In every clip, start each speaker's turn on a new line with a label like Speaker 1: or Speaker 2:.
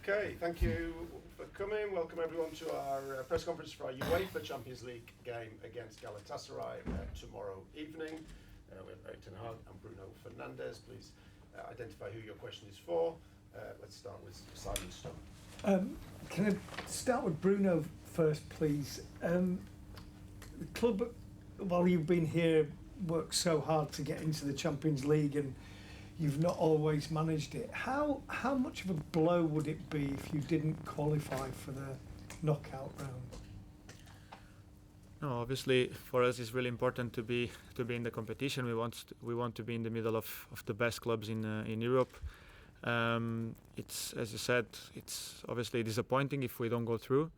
Speaker 1: Okay, thank you for coming. Welcome everyone to our press conference for our UEFA Champions League game against Galatasaray tomorrow evening. We have Erik and Bruno Fernandes. Please identify who your question is for. Let's start with Simon Stone.
Speaker 2: Can I start with Bruno first, please? The club, while you've been here, worked so hard to get into the Champions League, and you've not always managed it. How much of a blow would it be if you didn't qualify for the knockout round?
Speaker 3: No, obviously for us it's really important to be in the competition. We want to be in the middle of the best clubs in Europe. It's, as you said, it's obviously disappointing if we don't go through.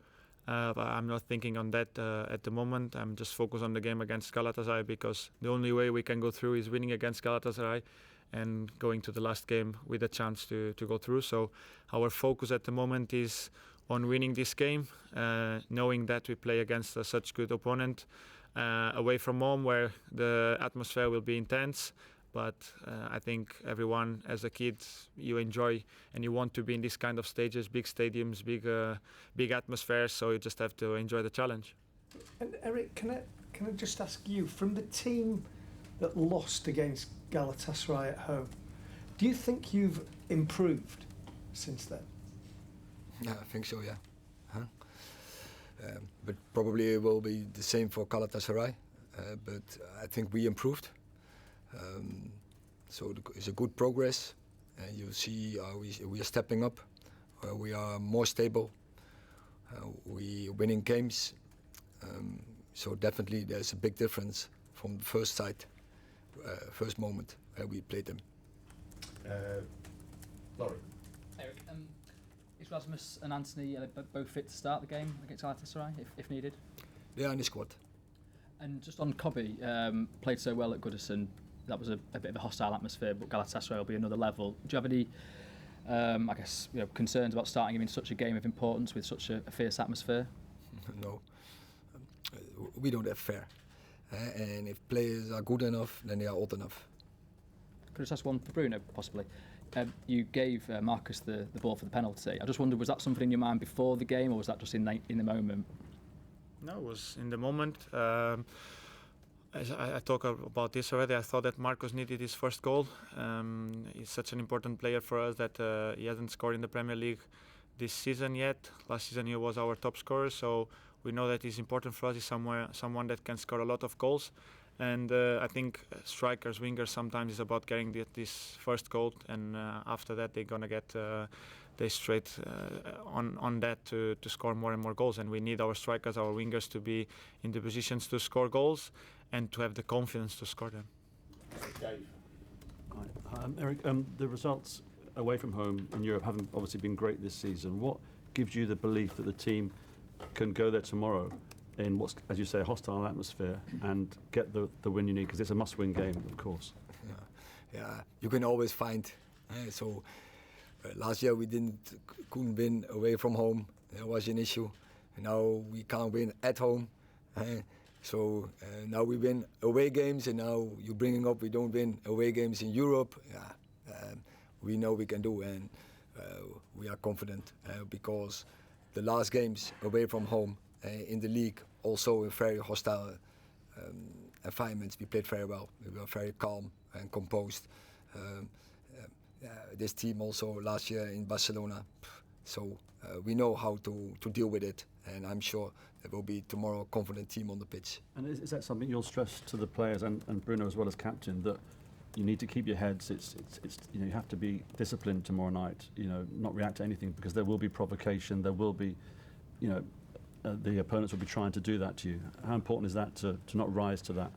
Speaker 3: But I'm not thinking on that at the moment. I'm just focused on the game against Galatasaray, because the only way we can go through is winning against Galatasaray and going to the last game with a chance to go through. So our focus at the moment is on winning this game, knowing that we play against such good opponent away from home, where the atmosphere will be intense. But I think everyone, as a kid, you enjoy and you want to be in these kind of stages, big stadiums, big atmospheres. So you just have to enjoy the challenge.
Speaker 2: And Erik, can I just ask you, from the team that lost against Galatasaray at home, do you think you've improved since then?
Speaker 4: Yeah, I think so. Yeah, but probably it will be the same for Galatasaray. But I think we improved. So it's a good progress, and you see we are stepping up. We are more stable. We are winning games. So definitely there's a big difference from the first sight, first moment where we played them.
Speaker 1: Laurie.
Speaker 5: Erik, is Rasmus and Anthony both fit to start the game against Galatasaray if needed?
Speaker 4: They are in the squad.
Speaker 5: And just on Kobe, played so well at Goodison. That was a bit of a hostile atmosphere, but Galatasaray will be another level. Do you have any, concerns about starting him in such a game of importance with such a fierce atmosphere?
Speaker 4: No, we don't have fear. And if players are good enough, then they are old enough.
Speaker 5: Could I just ask one for Bruno, possibly? You gave Marcus the ball for the penalty. I just wondered, was that something in your mind before the game, or was that just in the moment?
Speaker 3: No, it was in the moment. As I talked about this already, I thought that Marcus needed his first goal. He's such an important player for us that he hasn't scored in the Premier League this season yet. Last season he was our top scorer, so we know that he's important for us. He's someone that can score a lot of goals. And I think strikers, wingers, sometimes it's about getting this first goal, and after that they're gonna get they straight on that to score more and more goals. And we need our strikers, our wingers, to be in the positions to score goals and to have the confidence to score them.
Speaker 1: Dave.
Speaker 6: Hi, Erik. The results away from home in Europe haven't obviously been great this season. What gives you the belief that the team can go there tomorrow in what's, as you say, a hostile atmosphere and get the win you need? Because it's a must-win game, of course.
Speaker 4: Yeah. You can always find. Last year we couldn't win away from home. That was an issue. And now we can't win at home. So now we win away games, and now you're bringing up we don't win away games in Europe. We know we can do, and we are confident because the last games away from home in the league, also in very hostile environments, we played very well. We were very calm and composed. This team also last year in Barcelona, so we know how to deal with it, and I'm sure there will be tomorrow a confident team on the pitch.
Speaker 6: And is that something you'll stress to the players and Bruno as well as captain, that you need to keep your heads? It's you have to be disciplined tomorrow night. Not react to anything, because there will be provocation. There will be, the opponents will be trying to do that to you. How important is that to not rise to that?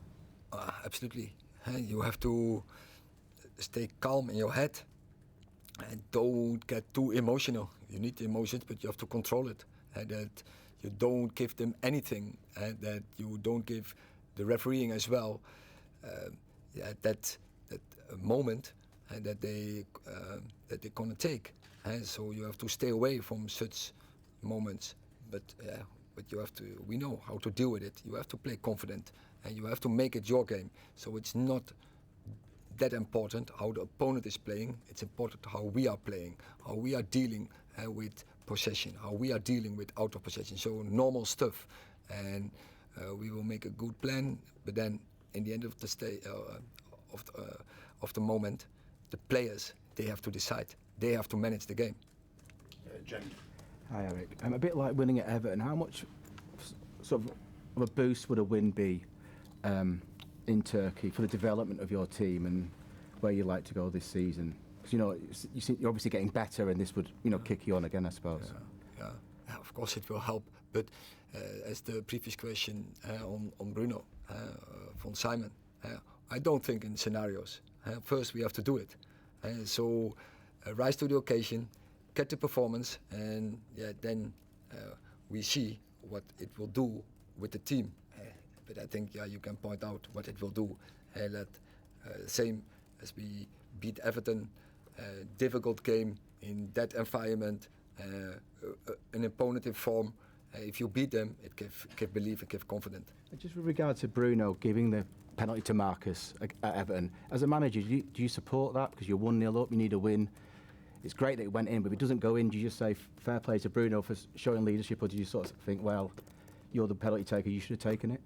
Speaker 4: Absolutely. You have to stay calm in your head and don't get too emotional. You need emotions, but you have to control it. That you don't give them anything, and that you don't give the refereeing as well that moment that they're gonna take. So you have to stay away from such moments. But you have to. We know how to deal with it. You have to play confident, and you have to make it your game. So it's not that important how the opponent is playing. It's important how we are playing, how we are dealing with possession, how we are dealing with out of possession. So normal stuff, and we will make a good plan. But then, in the end of the of the moment, the players, they have to decide. They have to manage the game.
Speaker 1: Jenny.
Speaker 7: Hi Erik. A bit like winning at Everton, how much sort of a boost would a win be in Turkey for the development of your team and where you like to go this season? Because you're obviously getting better, and this would kick you on again, I suppose.
Speaker 4: Yeah, of course it will help. But as the previous question on Bruno from Simon, I don't think in scenarios. First we have to do it. So rise to the occasion, get the performance, and then we see what it will do with the team. But I think you can point out what it will do. Same as we beat Everton, difficult game in that environment, an opponent in form. If you beat them, it give belief, it give confidence.
Speaker 7: Just with regard to Bruno giving the penalty to Marcus at Everton, as a manager, do you support that? Because you're 1-0 up, you need a win. It's great that it went in, but if it doesn't go in, do you just say fair play to Bruno for showing leadership, or do you sort of think, well, you're the penalty taker, you should have taken it?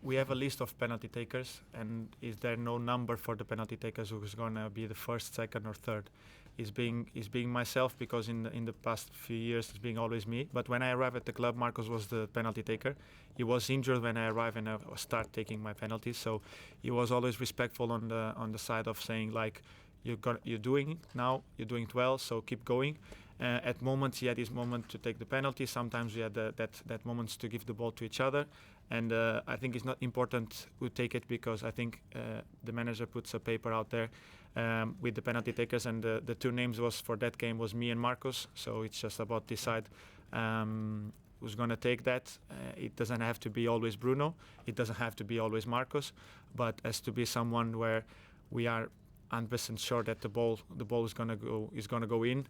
Speaker 3: We have a list of penalty takers, and is there no number for the penalty takers who's going to be the first, second, or third? Is being myself, because in the past few years it's being always me. But when I arrived at the club, Marcos was the penalty taker. He was injured when I arrived and I start taking my penalties. So he was always respectful on the side of saying, like, you're doing it now, you're doing it well, so keep going. At moments he had his moment to take the penalty. Sometimes we had that moments to give the ball to each other. And I think it's not important who take it, because I think the manager puts a paper out there with the penalty takers, and the two names for that game was me and Marcos. So it's just about decide who's going to take that. It doesn't have to be always Bruno. It doesn't have to be always Marcos, but has to be someone where we are 100% sure that the ball is going to go in.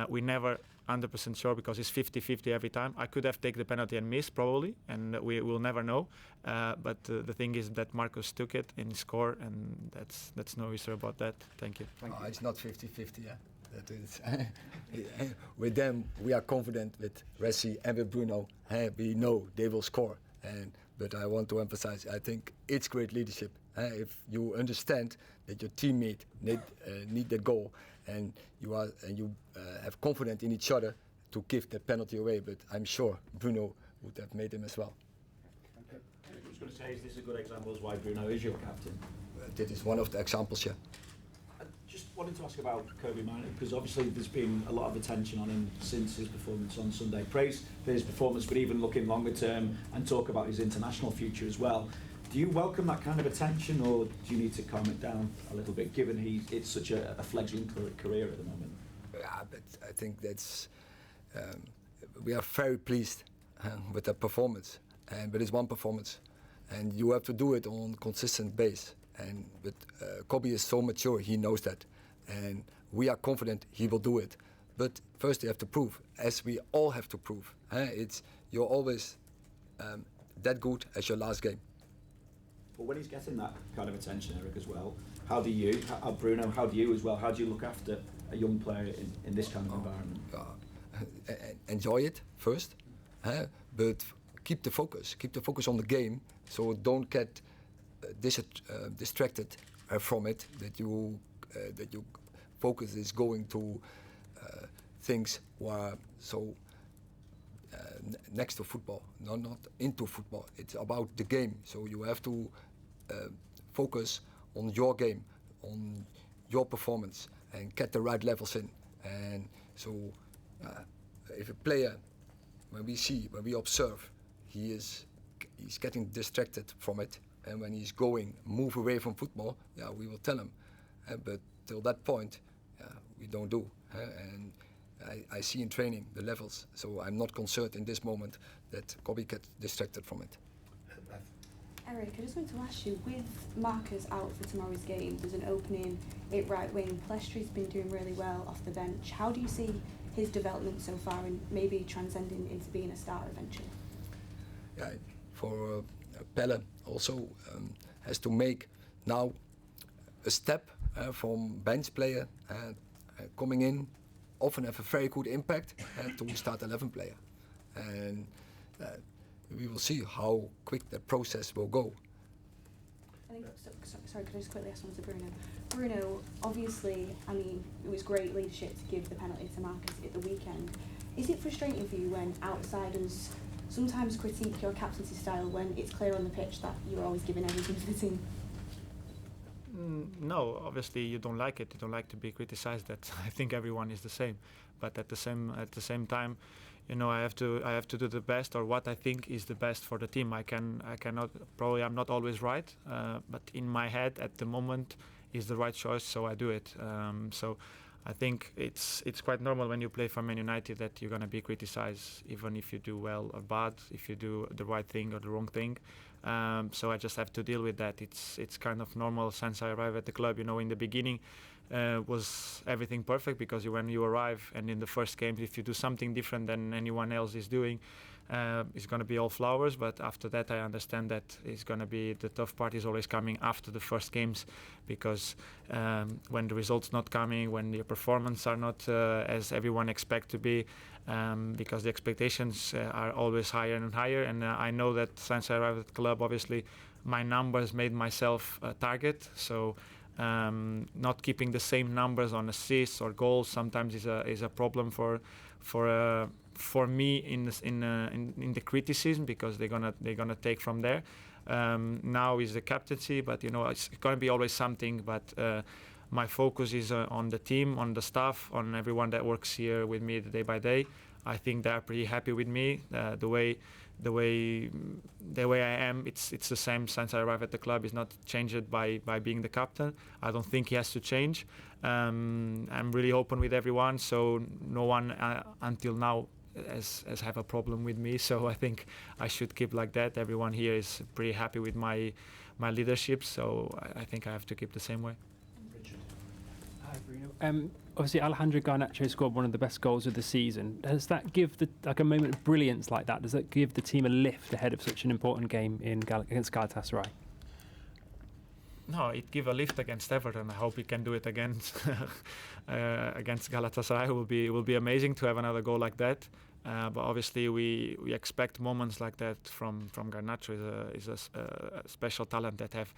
Speaker 3: We never 100% sure, because it's 50-50 every time. I could have taken the penalty and missed probably, and we will never know. But the thing is that Marcos took it and scored, and that's no issue about that. Thank you.
Speaker 4: It's not 50-50. Yeah, that is. With them, we are confident. With Ressi and with Bruno, we know they will score. But I want to emphasize, I think it's great leadership. If you understand that your teammate need that goal, and you have confidence in each other to give that penalty away. But I'm sure Bruno would have made him as well.
Speaker 8: Okay. I was going to say, is this a good example as why Bruno is your captain?
Speaker 4: That is one of the examples, yeah.
Speaker 8: I just wanted to ask about Kobe Manu, because obviously there's been a lot of attention on him since his performance on Sunday. Praise for his performance, but even looking longer term and talk about his international future as well. Do you welcome that kind of attention, or do you need to calm it down a little bit, given it's such a fledgling career at the moment?
Speaker 4: Yeah, but I think that's we are very pleased with that performance, but it's one performance, and you have to do it on consistent base. But Kobe is so mature, he knows that, and we are confident he will do it. But first you have to prove, as we all have to prove. You're always that good as your last game.
Speaker 8: But when he's getting that kind of attention, Erik, as well, Bruno, how do you as well? How do you look after a young player in this kind of environment?
Speaker 4: Enjoy it first, but keep the focus. Keep the focus on the game, so don't get distracted from it. That you focus is going to things were so next to football, not into football. It's about the game, so you have to focus on your game, on your performance, and get the right levels in. And so if a player, when we observe, he's getting distracted from it, and when he's move away from football, we will tell him. But till that point, we don't do. And I see in training the levels, so I'm not concerned in this moment that Kobe gets distracted from it.
Speaker 9: Erik, I just wanted to ask you, with Marcus out for tomorrow's game, there's an opening at right wing. Palestri's been doing really well off the bench. How do you see his development so far, and maybe transcending into being a starter eventually?
Speaker 4: Yeah, for Pelle also has to make now a step from bench player coming in, often have a very good impact to start 11 player. And we will see how quick that process will go.
Speaker 9: I think, sorry, could I just quickly ask one to Bruno? Bruno, obviously, I mean, it was great leadership to give the penalty to Marcus at the weekend. Is it frustrating for you when outsiders sometimes critique your captaincy style when it's clear on the pitch that you're always giving everything to the team?
Speaker 3: No, obviously you don't like it. You don't like to be criticized. That I think everyone is the same. But at the same time, you know, I have to do the best, or what I think is the best for the team. I cannot, probably I'm not always right, but in my head at the moment is the right choice, so I do it. So I think it's quite normal when you play for Man United that you're going to be criticized, even if you do well or bad, if you do the right thing or the wrong thing. So I just have to deal with that. It's kind of normal since I arrived at the club. You know, in the beginning was everything perfect, because when you arrive and in the first game, if you do something different than anyone else is doing, it's going to be all flowers. But after that, I understand that it's going to be, the tough part is always coming after the first games, because when the results not coming, when your performance are not as everyone expect to be, because the expectations are always higher and higher. And I know that since I arrived at the club, obviously my numbers made myself a target. So not keeping the same numbers on assists or goals sometimes is a problem for me in the criticism, because they're gonna take from there. Now is the captaincy, but you know, it's gonna be always something. But my focus is on the team, on the staff, on everyone that works here with me day by day. I think they're pretty happy with me. The way I am, it's the same since I arrived at the club. It's not changed by being the captain. I don't think he has to change. I'm really open with everyone, so no one until now has have a problem with me. So I think I should keep like that. Everyone here is pretty happy with my leadership, so I think I have to keep the same way.
Speaker 10: Hi, Bruno. Obviously, Alejandro Garnacho scored one of the best goals of the season. Does that give a moment of brilliance like that? Does that give the team a lift ahead of such an important game against Galatasaray?
Speaker 3: No, it give a lift against Everton. I hope he can do it against Galatasaray. It will be amazing to have another goal like that. But obviously we expect moments like that from Garnacho. Is a special talent that have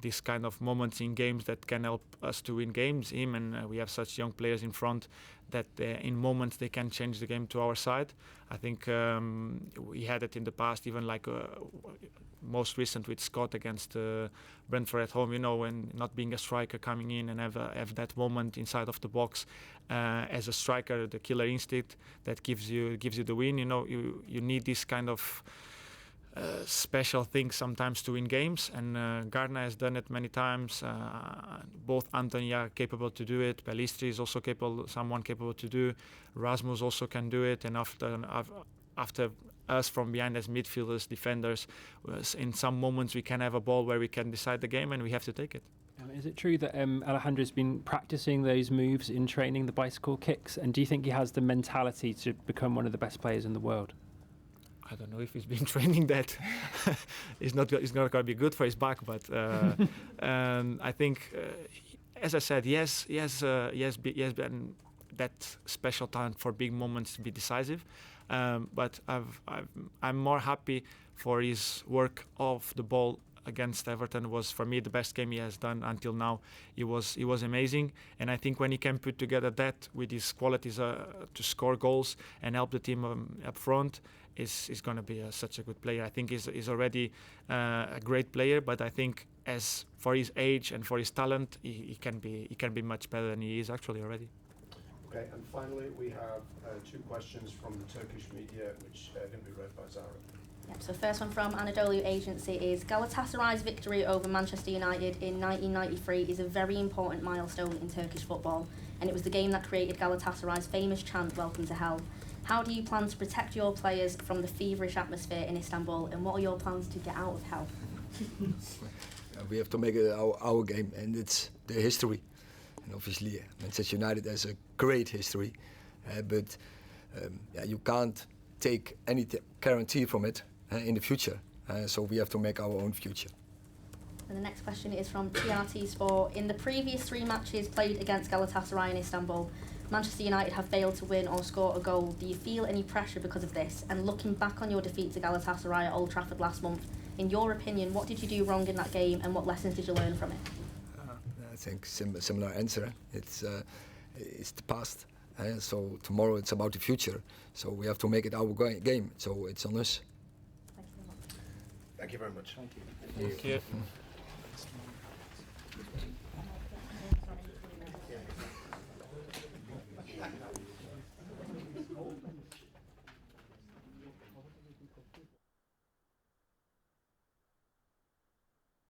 Speaker 3: this kind of moments in games that can help us to win games. Him and we have such young players in front that in moments they can change the game to our side. I think we had it in the past, even like most recent with Scott against Brentford at home. You know, when not being a striker coming in and have that moment inside of the box as a striker, the killer instinct that gives you the win. You know, you need this kind of special things sometimes to win games, and Gardner has done it many times. Both Anthony are capable to do it. Pellistri is also someone capable to do. Rasmus also can do it. And after us from behind as midfielders, defenders, in some moments we can have a ball where we can decide the game, and we have to take it.
Speaker 10: Is it true that Alejandro's been practicing those moves in training, the bicycle kicks? And do you think he has the mentality to become one of the best players in the world?
Speaker 3: I don't know if he's been training that. It's not going to be good for his back, but I think, as I said, yes, been that special talent for big moments to be decisive. But I'm more happy for his work off the ball against Everton. Was for me the best game he has done until now. He was amazing, and I think when he can put together that with his qualities to score goals and help the team up front, is going to be such a good player. I think he's already a great player, but I think as for his age and for his talent, he can be much better than he is actually already.
Speaker 1: Okay, and finally we have 2 questions from the Turkish media, which are going to be read by Zara.
Speaker 11: Yep, so the first one from Anadolu Agency is: Galatasaray's victory over Manchester United in 1993 is a very important milestone in Turkish football, and it was the game that created Galatasaray's famous chant, "Welcome to Hell." How do you plan to protect your players from the feverish atmosphere in Istanbul, and what are your plans to get out of hell?
Speaker 4: We have to make it our game, and it's the history. And obviously, Manchester United has a great history, but you can't take any guarantee from it in the future. So we have to make our own future.
Speaker 11: And the next question is from TRT Sport. In the previous 3 matches played against Galatasaray in Istanbul, Manchester United have failed to win or score a goal. Do you feel any pressure because of this? And looking back on your defeat to Galatasaray at Old Trafford last month, in your opinion, what did you do wrong in that game and what lessons did you learn from it?
Speaker 4: I think similar answer. It's the past. So tomorrow it's about the future. So we have to make it our game. So it's on us.
Speaker 1: Thank you very much.
Speaker 8: Thank you.
Speaker 3: Thank you.